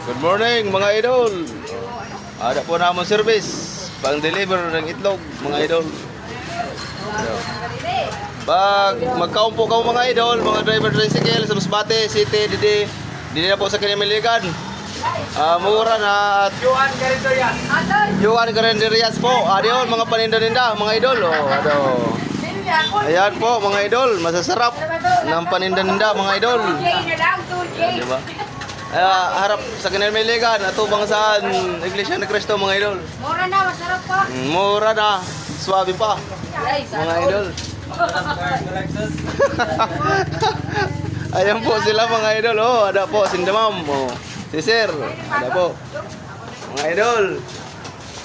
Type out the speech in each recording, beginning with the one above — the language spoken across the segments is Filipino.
Good morning mga idol. Ada po namon service pang-deliver ng itlog mga idol. Pag magkaumpo ka mga idol, mga driver tricycle sa Masbate City, didi na po sa Kinamiligan. Mura na at Yuan Carinderias po. Adiyon mga paninda-ninda mga idol. Ayan po mga idol, masasarap ng paninda-ninda mga idol. Diba? Harap sa Kinamiligan, atubang saan Iglesia ni Cristo mga idol. Mura na, masarap po. Mura na, swabe pa mga idol. Ayan po sila mga idol. Ada po Sindamam. Si Sir. Ada po mga idol.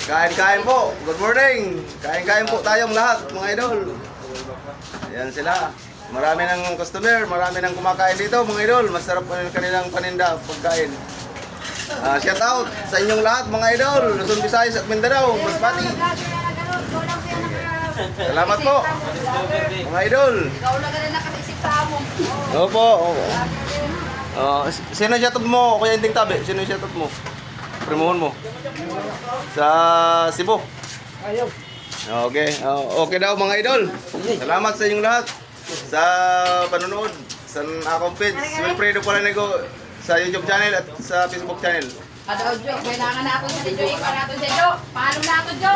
Kain-kain po. Good morning. Kain-kain po tayong lahat mga idol. Ayan sila. Marami ng customer, marami ng kumakain dito mga idol. Masarap po yung kanilang paninda pagkain. Shout out sa inyong lahat mga idol. Luzon, Visayas at Mindanao. Masbate. Salamat po mga idol. Ikaw na ganun nakaisip ka mo. Opo. Sino shoutout mo? Kuya Inting Tabi, sino shoutout mo? Primuhon mo. Sa Cebu. Okay. Okay daw mga idol. Salamat sa inyong lahat sa panonood sa akong page, Wilfredo Palanego sa YouTube channel at sa Facebook channel. Adaw, Jo. Kailangan na ako sa Jo. Ikaw na ako sa Jo. Paano na ako, Jo?